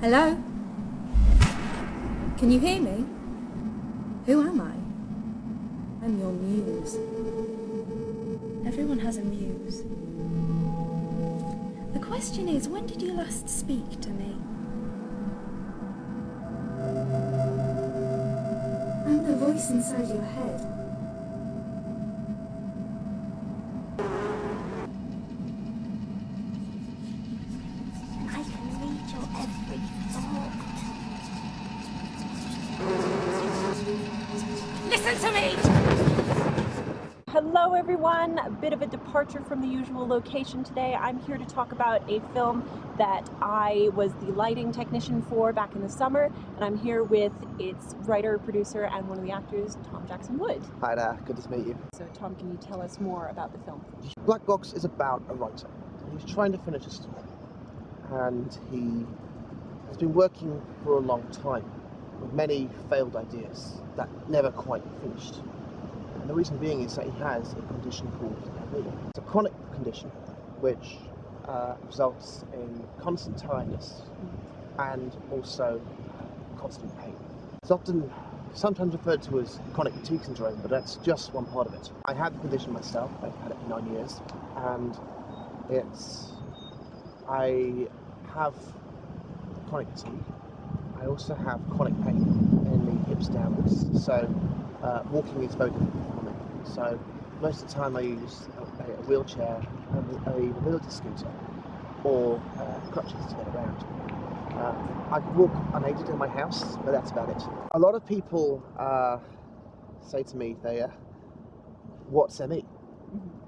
Hello? Can you hear me? Who am I? I'm your muse. Everyone has a muse. The question is, when did you last speak to me? I'm the voice inside your head. I can read your every thought. Listen to me! Hello everyone, a bit of a departure from the usual location today. I'm here to talk about a film that I was the lighting technician for back in the summer, and I'm here with its writer, producer, and one of the actors, Thom Jackson-Wood. Hi there, good to meet you. So Tom, can you tell us more about the film? Black Box is about a writer. He's trying to finish a story, and he has been working for a long time with many failed ideas that never quite finished. And the reason being is that he has a condition called ME. It's a chronic condition which results in constant tiredness and also constant pain. It's sometimes referred to as chronic fatigue syndrome, but that's just one part of it. I have the condition myself. I've had it for 9 years, and I have chronic fatigue. I also have chronic pain in the hips downwards, so walking is very difficult for me. So most of the time I use a wheelchair, a mobility scooter, or crutches to get around. I can walk unaided in my house, but that's about it. A lot of people say to me, what's ME?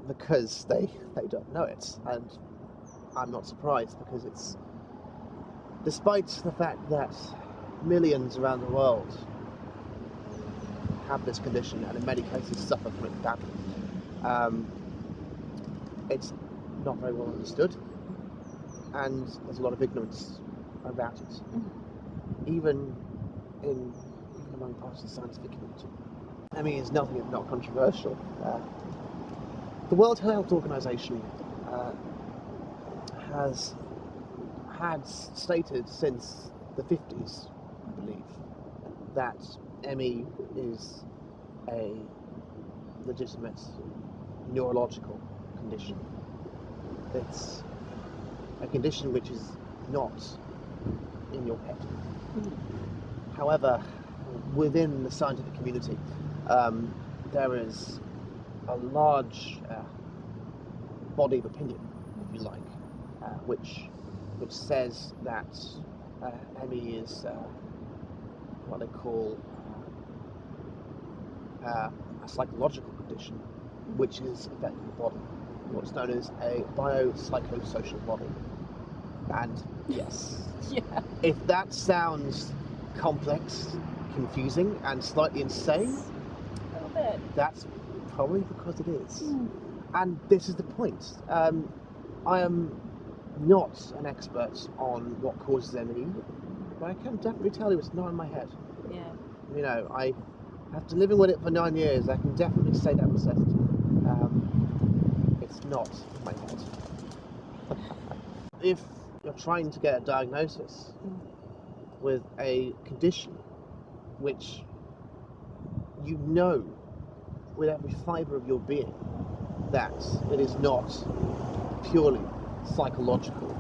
Because they don't know it, and I'm not surprised, because it's, despite the fact that millions around the world have this condition and in many cases suffer from it badly, it's not very well understood, and there's a lot of ignorance about it, even among parts of the scientific community. ME is nothing if not controversial. The World Health Organization has had stated since the 50s, I believe, that ME is a legitimate neurological condition. It's a condition which is not in your head. However, within the scientific community, there is a large body of opinion, if you like, which says that ME is what they call a psychological condition, which is affecting the body, what's known as a biopsychosocial body. And yes, if that sounds complex, confusing, and slightly insane, A little bit. That's probably because it is. And this is the point. I am not an expert on what causes ME, but I can definitely tell you it's not in my head. Yeah. You know, after living with it for 9 years, I can definitely say that with certainty. It's not in my head. If you're trying to get a diagnosis with a condition which you know with every fibre of your being that it is not purely psychological,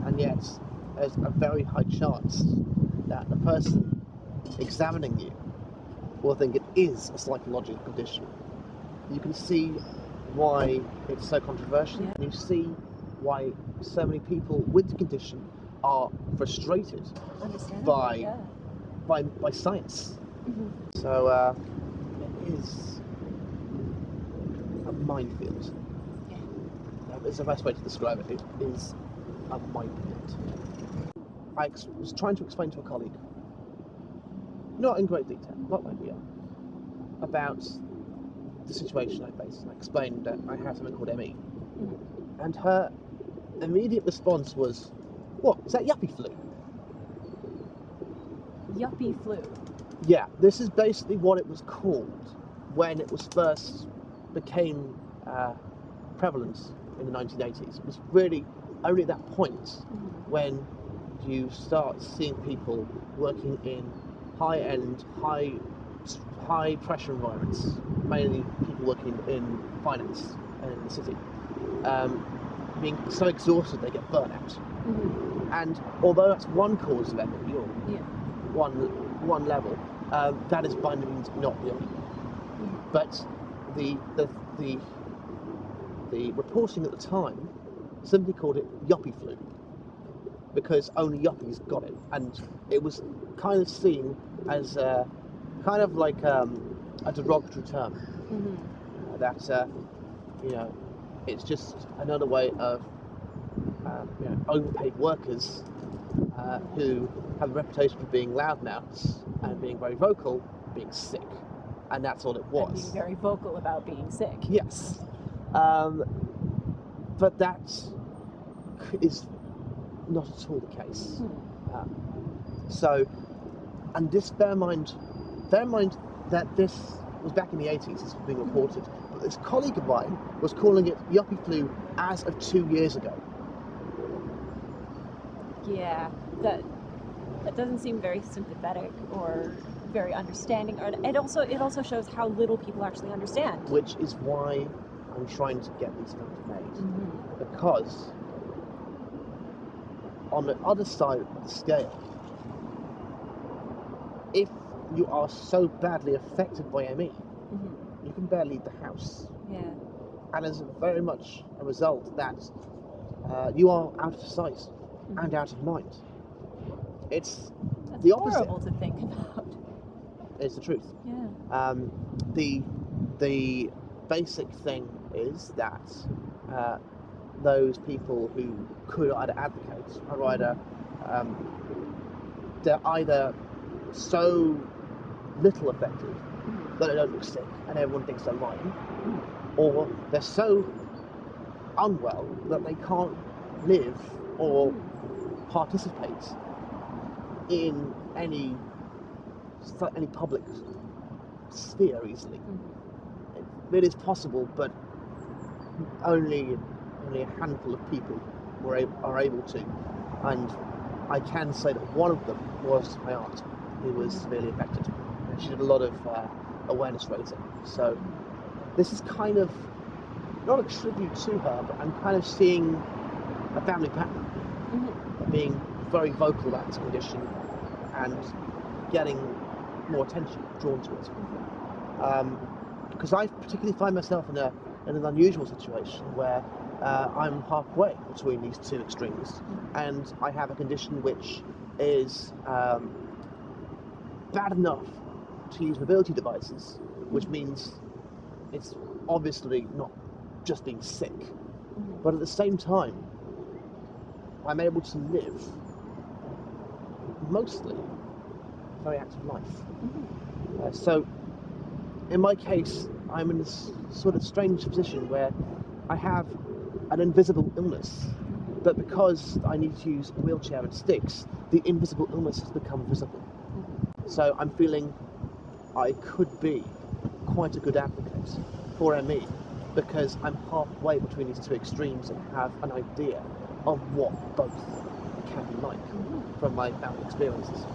and yet there's a very high chance that the person examining you will think it is a psychological condition, you can see why it's so controversial. Yeah. You see why so many people with the condition are frustrated by science. So it is a minefield. It's the best way to describe it. It is a minefield. I was trying to explain to a colleague, not in great detail, not like we are, about the situation I face. I explained that I have something called ME, and her immediate response was, "What, is that yuppie flu?" Yuppie flu. Yeah, this is basically what it was called when it was first became prevalent in the 1980s. It was really only at that point when you start seeing people working in high-end, high-pressure environments, mainly people working in finance in the city, being so exhausted they get burnout. And although that's one cause of ME, or one level, that is by no means not the only. But the reporting at the time simply called it yuppie flu, because only yuppies got it, and it was kind of seen as kind of like a derogatory term. That it's just another way of overpaid workers who have a reputation for being loudmouths and being very vocal, being sick, and that's all it was. And being very vocal about being sick. Yes, but that is not at all the case. And this, bear in mind that this was back in the 80s, this was being reported, but this colleague of mine was calling it yuppie flu as of 2 years ago. Yeah, that doesn't seem very sympathetic or very understanding. It also shows how little people actually understand. Which is why I'm trying to get these films made. Because on the other side of the scale, if you are so badly affected by ME, you can barely leave the house. Yeah. And as very much a result that you are out of sight and out of mind. That's the opposite. Horrible to think about. It's the truth. Yeah. The basic thing is that those people who could either advocate are either they're either so little affected that they don't look sick and everyone thinks they're lying, or they're so unwell that they can't live or participate in any public sphere easily. It is possible, but only a handful of people are able to. And I can say that one of them was my aunt, who was severely affected. And she did a lot of awareness raising. So this is kind of not a tribute to her, but I'm kind of seeing a family pattern, being very vocal about this condition and getting more attention drawn to it. Because I particularly find myself in an unusual situation where I'm halfway between these two extremes, and I have a condition which is bad enough to use mobility devices, which means it's obviously not just being sick, but at the same time I'm able to live mostly a very active life. So in my case, I'm in this sort of strange position where I have an invisible illness, but because I need to use a wheelchair and sticks, the invisible illness has become visible. So I'm feeling I could be quite a good advocate for ME, because I'm halfway between these two extremes and have an idea of what both can be like from my family experiences.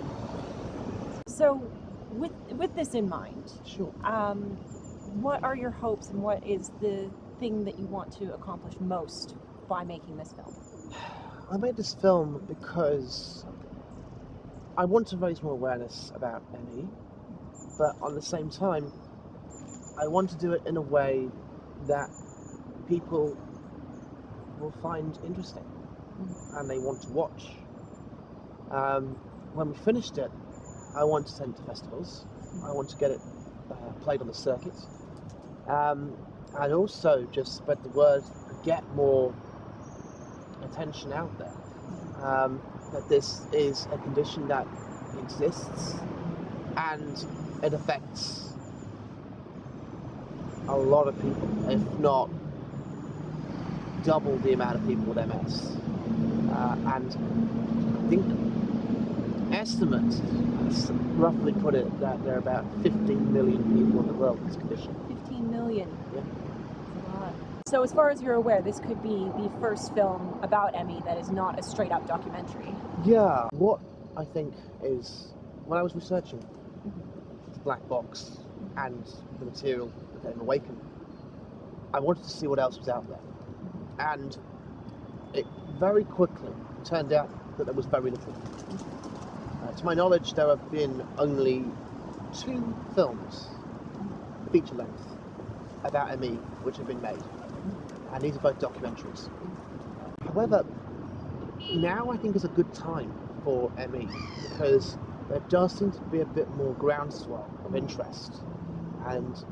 So with this in mind, Sure. What are your hopes and what is the thing that you want to accomplish most by making this film? I made this film because I want to raise more awareness about ME, but at the same time, I want to do it in a way that people will find interesting and they want to watch. When we finished it, I want to send it to festivals. I want to get it played on the circuit. And also just spread the word, get more attention out there. That this is a condition that exists and it affects a lot of people, if not double the amount of people with MS. And I think estimates roughly put it that there are about 15 million people in the world with this condition. 15 million. Yeah. That's a lot. So as far as you're aware, this could be the first film about Emmy that is not a straight up documentary. Yeah, what I think is, when I was researching the black box and the material that came awakened, I wanted to see what else was out there. And it very quickly turned out that there was very little. To my knowledge, there have been only 2 films, feature length, about Emmy which have been made. And these are both documentaries. However, now I think is a good time for Emmy because there does seem to be a bit more groundswell of interest and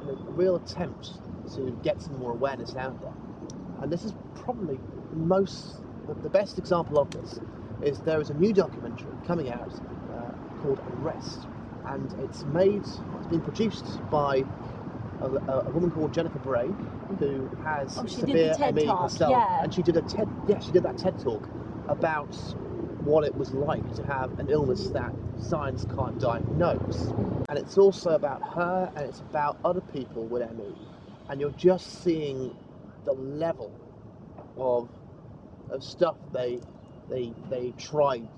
a real attempt to get some more awareness out there. And this is probably the best example of this. Is there is a new documentary coming out called Unrest, and it's been produced by a woman called Jennifer Bray, who has severe ME herself, and she did that TED talk about what it was like to have an illness that science can't diagnose. And it's also about her, and it's about other people with ME, and you're just seeing the level of stuff they tried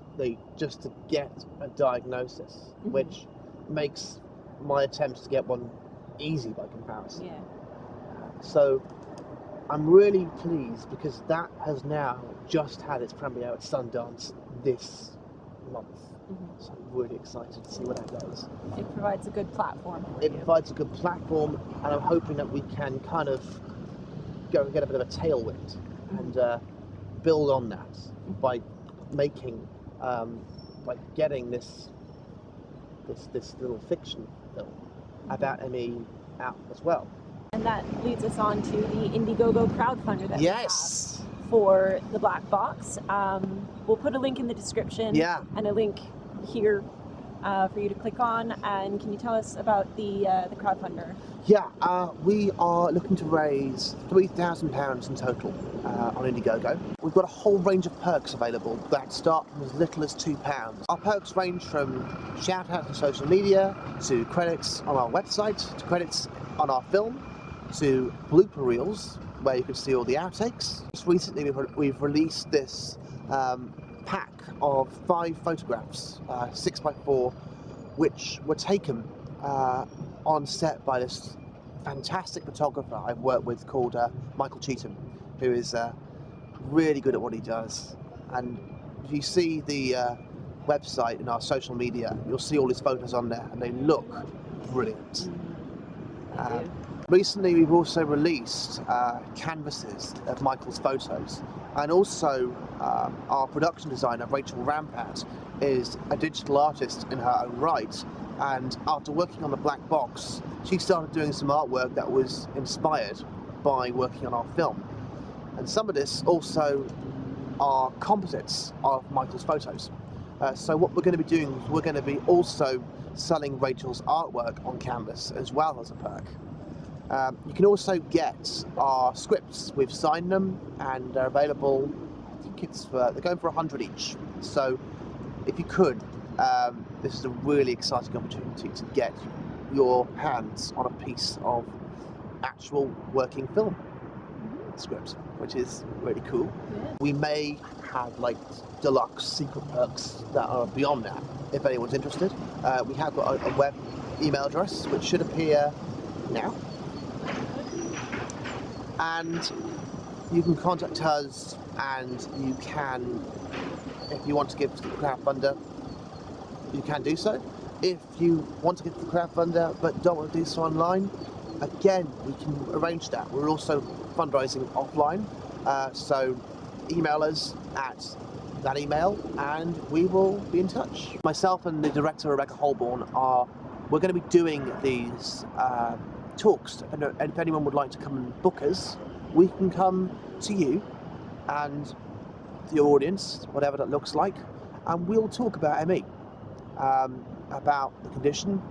just to get a diagnosis, which makes my attempts to get one easy by comparison. Yeah. So I'm really pleased because that has now just had its premiere at Sundance this month. So I'm really excited to see where that goes. It provides a good platform for It you. provides a good platform, and I'm hoping that we can kind of go and get a bit of a tailwind and build on that by making, by getting this little fiction film about Emmy out as well. And that leads us on to the Indiegogo crowdfunder that we have for the black box. We'll put a link in the description and a link here for you to click on. And can you tell us about the crowdfunder? We are looking to raise £3,000 in total on Indiegogo. We've got a whole range of perks available that start from as little as £2. Our perks range from shout-outs on social media, to credits on our website, to credits on our film, to blooper reels, where you can see all the outtakes. Just recently we've released this pack of 5 photographs, 6x4, which were taken on set by this fantastic photographer I've worked with called Michael Cheetham, who is really good at what he does. And if you see the website and our social media, you'll see all his photos on there, and they look brilliant. Recently we've also released canvases of Michael's photos, and also our production designer Rachel Rampart is a digital artist in her own right, and after working on the black box she started doing some artwork that was inspired by working on our film. And some of this also are composites of Michael's photos. So what we're going to be doing is we're going to be also selling Rachel's artwork on canvas as well as a perk. You can also get our scripts. We've signed them and they're available. I think they're going for 100 each. So if you could, this is a really exciting opportunity to get your hands on a piece of actual working film script, which is really cool. We may have like deluxe secret perks that are beyond that if anyone's interested. We have got a web email address which should appear now, and you can contact us, and you can, if you want to give to the crowdfunder, you can do so. If you want to give to the crowdfunder but don't want to do so online, again, we can arrange that. We're also fundraising offline, so email us at that email and we will be in touch. Myself and the director Rebecca Holborn we're going to be doing these talks, and if anyone would like to come and book us, we can come to you and the audience, whatever that looks like, and we'll talk about ME, about the condition,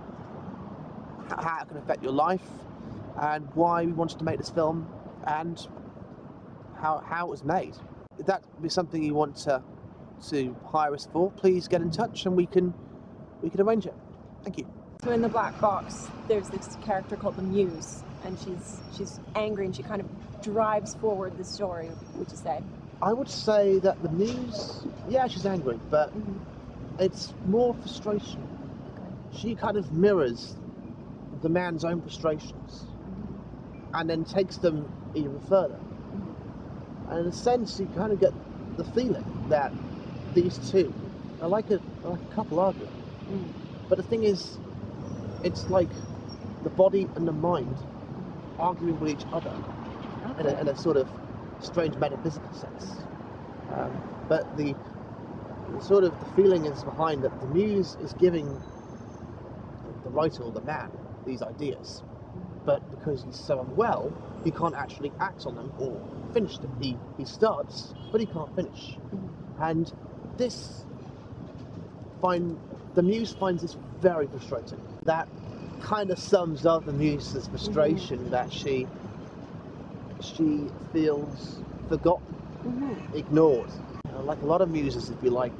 how it can affect your life, and why we wanted to make this film, and how it was made. If that would be something you want to hire us for, please get in touch and we can arrange it. Thank you. So in the black box, there's this character called the Muse, and she's angry, and she kind of drives forward the story, would you say? I would say that the muse, yeah, she's angry, but it's more frustration. She kind of mirrors the man's own frustrations and then takes them even further. And in a sense, you kind of get the feeling that these two are like a couple arguing. But the thing is, it's like the body and the mind arguing with each other in a sort of strange metaphysical sense. But the sort of the feeling is behind that the muse is giving the writer or the man these ideas, but because he's so unwell, he can't actually act on them or finish them. He starts, but he can't finish. And the muse finds this very frustrating. That kind of sums up the muse's frustration, that she feels forgotten, ignored. Like a lot of muses, if you like,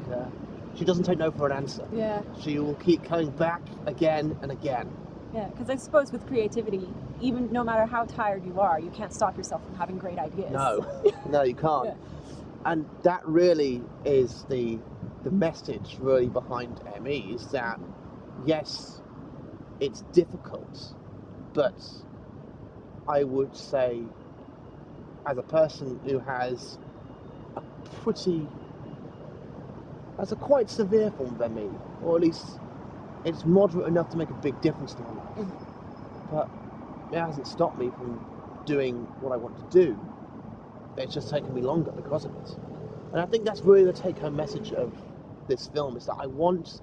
she doesn't take no for an answer. Yeah. She will keep coming back again and again. Yeah, because I suppose with creativity, even no matter how tired you are, you can't stop yourself from having great ideas. No, no, you can't. Yeah. And that really is the message really behind ME, is that yes, it's difficult, but I would say, as a person who has a quite severe form of ME, or at least it's moderate enough to make a big difference to my life, but it hasn't stopped me from doing what I want to do. It's just taken me longer because of it. And I think that's really the take-home message of this film, is that I want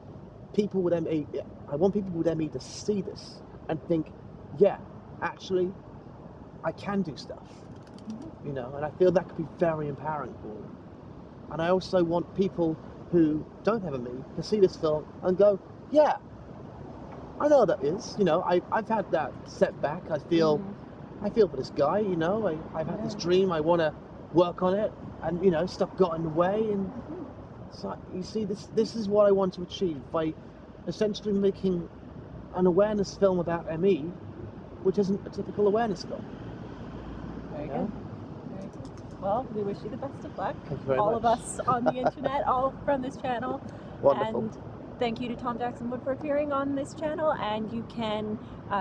people with ME to see this and think, yeah, actually, I can do stuff. You know, and I feel that could be very empowering for them. And I also want people who don't have ME to see this film and go, yeah, I know what that is. You know, I've had that setback. I feel for this guy. You know, I've had this dream. I want to work on it, and you know, stuff got in the way. And so you see, this is what I want to achieve by essentially making an awareness film about ME, which isn't a typical awareness film. Very good. Very good. Well, we wish you the best of luck. Thank you very all much. of us on the internet, all from this channel. Wonderful. And thank you to Thom Jackson-Wood for appearing on this channel, and you can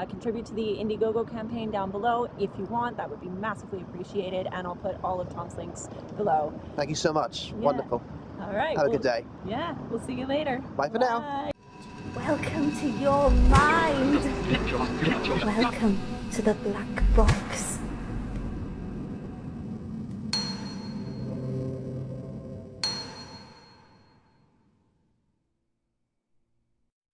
contribute to the Indiegogo campaign down below if you want. That would be massively appreciated, and I'll put all of Thom's links below. Thank you so much. Yeah. Wonderful. All right. Have a good day. Yeah, we'll see you later. Bye for now. Welcome to your mind. Welcome to the black box.